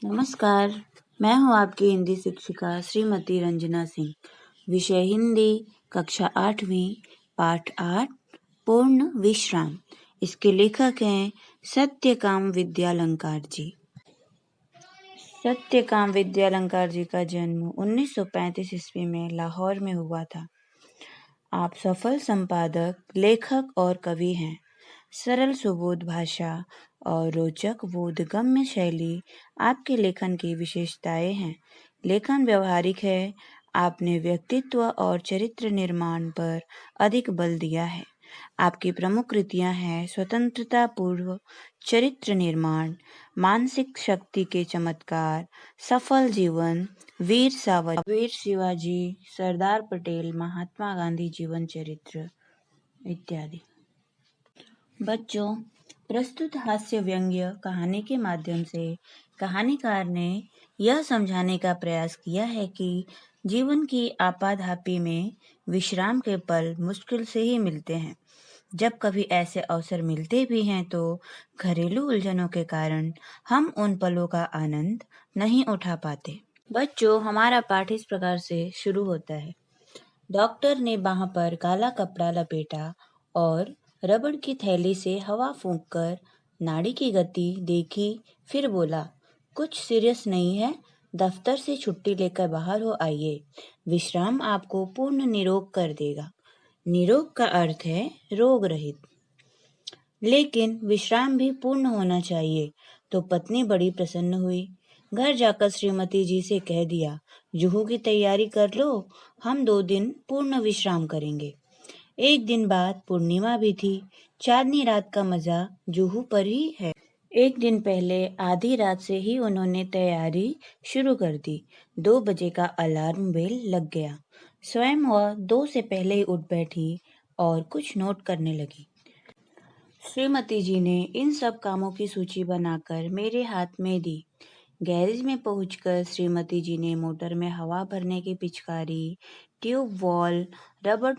नमस्कार, मैं हूँ आपकी हिंदी शिक्षिका श्रीमती रंजना सिंह। विषय हिंदी, कक्षा 8वीं, पाठ 8, पूर्ण विश्राम। इसके लेखक हैं सत्यकाम विद्यालंकार जी। सत्यकाम विद्यालंकार जी का जन्म 1935 ईस्वी में लाहौर में हुआ था। आप सफल संपादक, लेखक और कवि हैं। सरल सुबोध भाषा और रोचक बोधगम्य शैली आपके लेखन की विशेषताएं हैं। लेखन व्यवहारिक है। आपने व्यक्तित्व और चरित्र निर्माण पर अधिक बल दिया है। आपकी प्रमुख कृतियां हैं स्वतंत्रता पूर्व, चरित्र निर्माण, मानसिक शक्ति के चमत्कार, सफल जीवन, वीर शिवाजी, सरदार पटेल, महात्मा गांधी जीवन चरित्र इत्यादि। बच्चों, प्रस्तुत हास्य व्यंग्य कहानी के माध्यम से कहानीकार ने यह समझाने का प्रयास किया है कि जीवन की आपाधापी में विश्राम के पल मुश्किल से ही मिलते हैं। जब कभी ऐसे अवसर मिलते भी हैं तो घरेलू उलझनों के कारण हम उन पलों का आनंद नहीं उठा पाते। बच्चों, हमारा पाठ इस प्रकार से शुरू होता है। डॉक्टर ने बांह पर काला कपड़ा लपेटा और रबड़ की थैली से हवा फूंककर नाड़ी की गति देखी, फिर बोला, कुछ सीरियस नहीं है, दफ्तर से छुट्टी लेकर बाहर हो आइए। विश्राम आपको पूर्ण निरोग कर देगा। निरोग का अर्थ है रोग रहित। लेकिन विश्राम भी पूर्ण होना चाहिए। तो पत्नी बड़ी प्रसन्न हुई। घर जाकर श्रीमती जी से कह दिया, जुहू की तैयारी कर लो, हम 2 दिन पूर्ण विश्राम करेंगे। एक दिन बाद पूर्णिमा भी थी। चांदनी रात का मजा जुहू पर ही है। एक दिन पहले आधी रात से ही उन्होंने तैयारी शुरू कर दी। 2 बजे का अलार्म बेल लग गया। स्वयं वह 2 से पहले ही उठ बैठी और कुछ नोट करने लगी। श्रीमती जी ने इन सब कामों की सूची बनाकर मेरे हाथ में दी। गैरेज में पहुंचकर श्रीमती जी ने मोटर में हवा भरने की पिचकारी, tube wall, rubber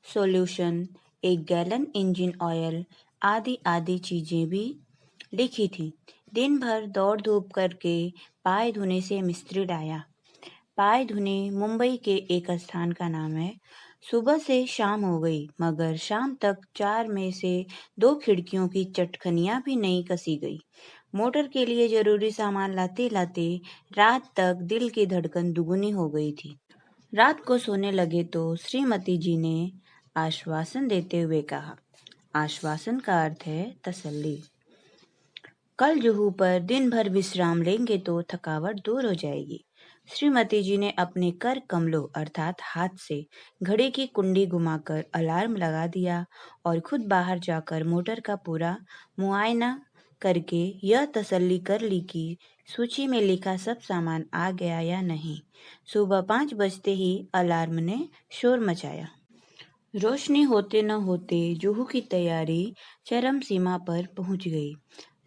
solution, 1 gallon engine oil आदि आदि चीजें भी लिखी थी। दिन भर दौड़ धूप करके पाय धोने से मिस्त्री लाया। पाय धुने मुंबई के एक स्थान का नाम है। सुबह से शाम हो गई, मगर शाम तक 4 में से 2 खिड़कियों की चटखनियां भी नहीं कसी गई। मोटर के लिए जरूरी सामान लाते लाते रात तक दिल की धड़कन दुगुनी हो गई थी। रात को सोने लगे तो श्रीमती जी ने आश्वासन देते हुए कहा, आश्वासन का अर्थ है तसल्ली। कल जुहू पर दिन भर विश्राम लेंगे तो थकावट दूर हो जाएगी। श्रीमती जी ने अपने कर कमलों अर्थात हाथ से घड़ी की कुंडी घुमाकर अलार्म लगा दिया और खुद बाहर जाकर मोटर का पूरा मुआयना करके यह तसल्ली कर ली कि सूची में लिखा सब सामान आ गया या नहीं। सुबह 5 बजते ही अलार्म ने शोर मचाया। रोशनी होते न होते जुहू की तैयारी चरम सीमा पर पहुंच गई।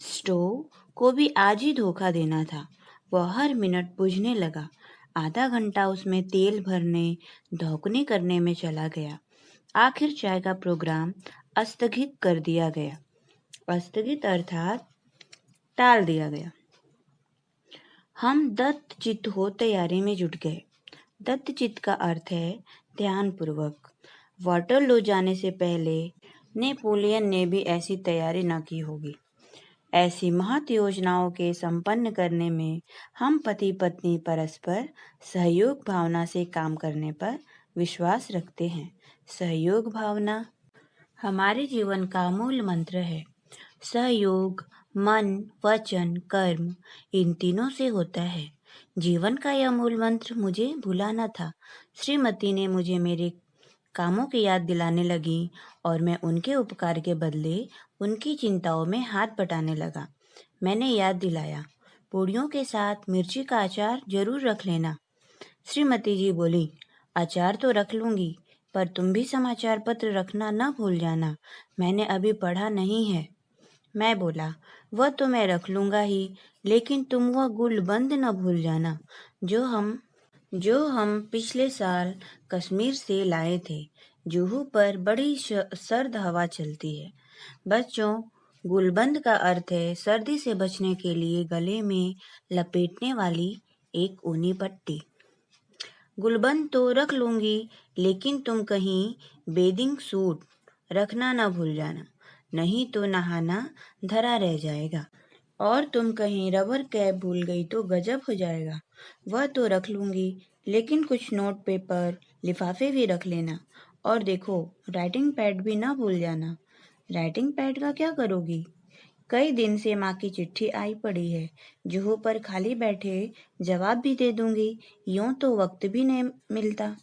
स्टोव को भी आज ही धोखा देना था। वह हर मिनट बुझने लगा। आधा घंटा उसमें तेल भरने धौकने करने में चला गया। आखिर चाय का प्रोग्राम स्थगित कर दिया गया। स्थगित अर्थात टाल दिया गया। हम दत्तचित्त हो तैयारी में जुट गए। दत्तचित्त का अर्थ है ध्यानपूर्वक। वाटरलू जाने से पहले नेपोलियन ने भी ऐसी तैयारी न की होगी। ऐसी महत योजनाओं के संपन्न करने में हम पति पत्नी परस्पर सहयोग भावना से काम करने पर विश्वास रखते हैं। सहयोग भावना हमारे जीवन का मूल मंत्र है। सहयोग मन, वचन, कर्म इन तीनों से होता है। जीवन का यह मूल मंत्र मुझे भुलाना था। श्रीमती ने मुझे मेरे कामों की याद दिलाने लगी और मैं उनके उपकार के बदले उनकी चिंताओं में हाथ बटाने लगा। मैंने याद दिलाया, पूड़ियों के साथ मिर्ची का अचार जरूर रख लेना। श्रीमती जी बोली, अचार तो रख लूंगी, पर तुम भी समाचार पत्र रखना न भूल जाना, मैंने अभी पढ़ा नहीं है। मैं बोला, वह तो मैं रख लूंगा ही, लेकिन तुम वह गुलबंद न भूल जाना जो हम पिछले साल कश्मीर से लाए थे। जुहू पर बड़ी सर्द हवा चलती है। बच्चों, गुलबंद का अर्थ है सर्दी से बचने के लिए गले में लपेटने वाली एक ऊनी पट्टी। गुलबंद तो रख लूंगी, लेकिन तुम कहीं बेदिंग सूट रखना ना भूल जाना, नहीं तो नहाना धरा रह जाएगा। और तुम कहीं रबर कैप भूल गई तो गजब हो जाएगा। वह तो रख लूंगी, लेकिन कुछ नोट पेपर लिफाफे भी रख लेना। और देखो, राइटिंग पैड भी ना भूल जाना। राइटिंग पैड का क्या करोगी? कई दिन से माँ की चिट्ठी आई पड़ी है। जुहू पर खाली बैठे जवाब भी दे दूंगी। यूं तो वक्त भी नहीं मिलता।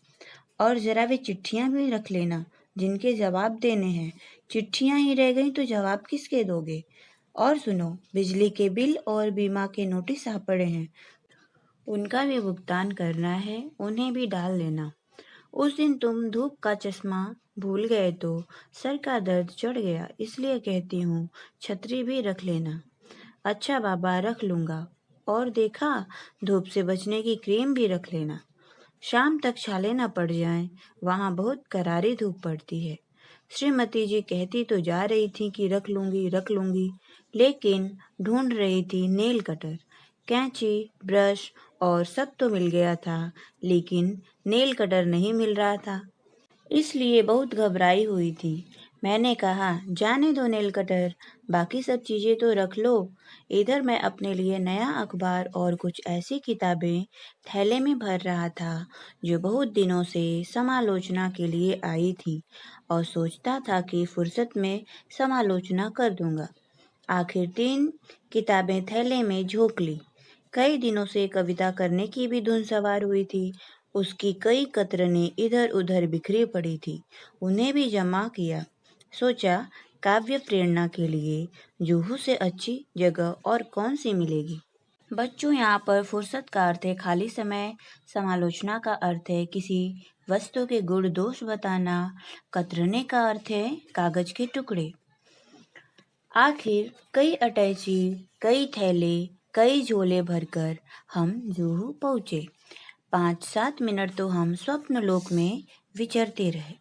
और जरा वे चिट्ठियां भी रख लेना जिनके जवाब देने हैं। चिट्ठियां ही रह गई तो जवाब किसके दोगे? और सुनो, बिजली के बिल और बीमा के नोटिस आ पड़े हैं। उनका भी भुगतान करना है, उन्हें भी डाल लेना। उस दिन तुम धूप का चश्मा भूल गए तो सर का दर्द चढ़ गया, इसलिए कहती हूँ छतरी भी रख लेना। अच्छा बाबा, रख लूंगा। और देखा, धूप से बचने की क्रीम भी रख लेना। शाम तक छाले न पड़ जाएं, वहां बहुत करारी धूप पड़ती है। श्रीमती जी कहती तो जा रही थी कि रख लूंगी, लेकिन ढूंढ रही थी नेल कटर, कैंची, ब्रश और सब तो मिल गया था, लेकिन नेल कटर नहीं मिल रहा था। इसलिए बहुत घबराई हुई थी। मैंने कहा, जाने दो नेल कटर, बाकी सब चीजें तो रख लो। इधर मैं अपने लिए नया अखबार और कुछ ऐसी किताबें थैले में भर रहा था जो बहुत दिनों से समालोचना के लिए आई थी, और सोचता था कि फुर्सत में समालोचना कर दूंगा। आखिर 3 किताबें थैले में झोंक ली। कई दिनों से कविता करने की भी धुन सवार हुई थी। उसकी कई कतरनें इधर-उधर बिखरी पड़ी थी। उन्हें भी जमा किया। सोचा, काव्य प्रेरणा के लिए जुहू से अच्छी जगह और कौन सी मिलेगी। बच्चों, यहाँ पर फुर्सत का अर्थ है खाली समय, समालोचना का अर्थ है किसी वस्तु के गुण दोष बताना, कतरने का अर्थ है कागज के टुकड़े। आखिर कई अटैची, कई थैले, कई झोले भरकर हम जुहू पहुंचे। 5-7 मिनट तो हम स्वप्न लोक में विचरते रहे।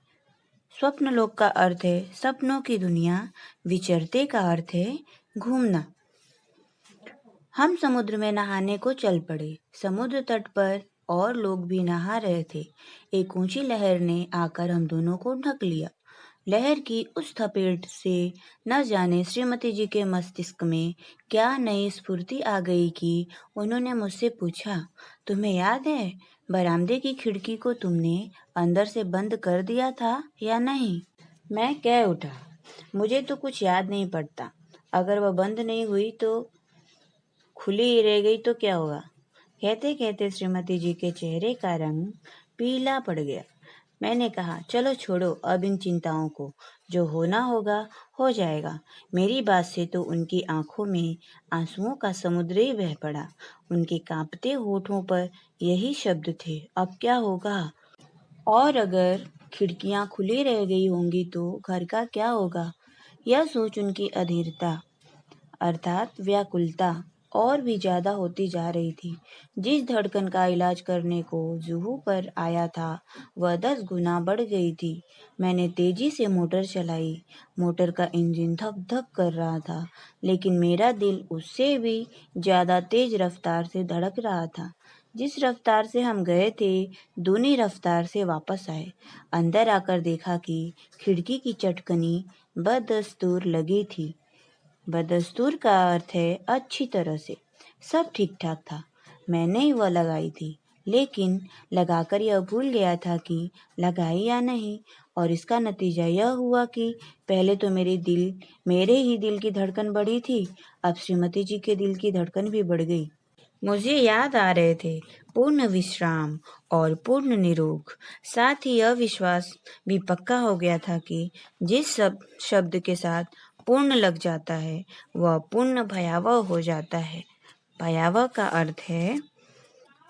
स्वप्न लोक का अर्थ है सपनों की दुनिया, विचरते का अर्थ है घूमना। हम समुद्र में नहाने को चल पड़े। समुद्र तट पर और लोग भी नहा रहे थे। एक ऊंची लहर ने आकर हम दोनों को ढक लिया। लहर की उस थपेट से न जाने श्रीमती जी के मस्तिष्क में क्या नई स्फूर्ति आ गई कि उन्होंने मुझसे पूछा, तुम्हें याद है बरामदे की खिड़की को तुमने अंदर से बंद कर दिया था या नहीं? मैं कह उठा, मुझे तो कुछ याद नहीं पड़ता। अगर वह बंद नहीं हुई तो खुली ही रह गई तो क्या होगा? कहते कहते श्रीमती जी के चेहरे का रंग पीला पड़ गया। मैंने कहा, चलो छोड़ो अब इन चिंताओं को, जो होना होगा हो जाएगा। मेरी बात से तो उनकी आंखों में आंसुओं का समुद्र ही बह पड़ा। उनके कांपते होठों पर यही शब्द थे, अब क्या होगा? और अगर खिड़कियां खुली रह गई होंगी तो घर का क्या होगा? यह सोच उनकी अधीरता अर्थात व्याकुलता और भी ज्यादा होती जा रही थी। जिस धड़कन का इलाज करने को जुहू पर आया था, वह 10 गुना बढ़ गई थी। मैंने तेजी से मोटर चलाई। मोटर का इंजन धक धक कर रहा था, लेकिन मेरा दिल उससे भी ज्यादा तेज रफ्तार से धड़क रहा था। जिस रफ्तार से हम गए थे, दूनी रफ्तार से वापस आए। अंदर आकर देखा कि खिड़की की चटकनी बदस्तूर लगी थी। बदस्तूर का अर्थ है अच्छी तरह से। सब ठीक ठाक था। मैंने ही वह लगाई थी, लेकिन लगाकर यह भूल गया था कि लगाई या नहीं। और इसका नतीजा यह हुआ कि पहले तो मेरे ही दिल की धड़कन बढ़ी थी, अब श्रीमती जी के दिल की धड़कन भी बढ़ गई। मुझे याद आ रहे थे पूर्ण विश्राम और पूर्ण निरोग। साथ ही यह विश्वास भी पक्का हो गया था कि जिस सब शब्द के साथ पूर्ण लग जाता है वह पूर्ण भयावह हो जाता है। भयावह का अर्थ है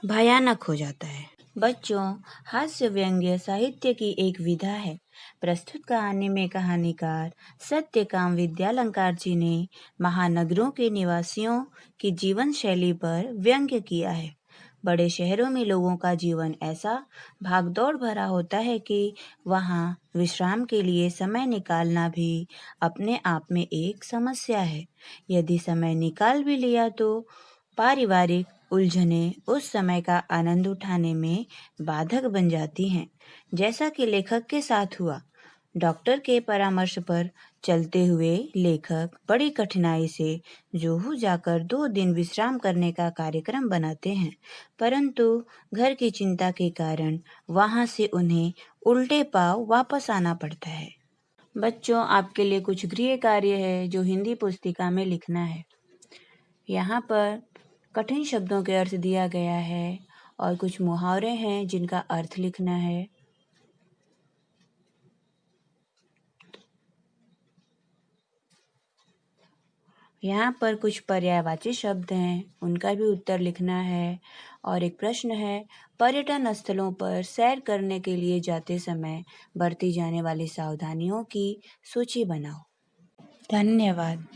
भयानक हो जाता है। बच्चों, हास्य व्यंग्य साहित्य की एक विधा है। प्रस्तुत कहानी में कहानीकार सत्यकाम विद्यालंकार जी ने महानगरों के निवासियों की जीवन शैली पर व्यंग्य किया है। बड़े शहरों में लोगों का जीवन ऐसा भागदौड़ भरा होता है कि वहाँ विश्राम के लिए समय निकालना भी अपने आप में एक समस्या है। यदि समय निकाल भी लिया तो पारिवारिक उलझनें उस समय का आनंद उठाने में बाधक बन जाती हैं, जैसा कि लेखक के साथ हुआ। डॉक्टर के परामर्श पर चलते हुए लेखक बड़ी कठिनाई से जुहू जाकर 2 दिन विश्राम करने का कार्यक्रम बनाते हैं, परंतु घर की चिंता के कारण वहां से उन्हें उल्टे पांव वापस आना पड़ता है। बच्चों, आपके लिए कुछ गृह कार्य है जो हिंदी पुस्तिका में लिखना है। यहाँ पर कठिन शब्दों के अर्थ दिया गया है और कुछ मुहावरे हैं जिनका अर्थ लिखना है। यहाँ पर कुछ पर्यायवाची शब्द हैं, उनका भी उत्तर लिखना है। और एक प्रश्न है, पर्यटन स्थलों पर सैर करने के लिए जाते समय बरती जाने वाली सावधानियों की सूची बनाओ। धन्यवाद।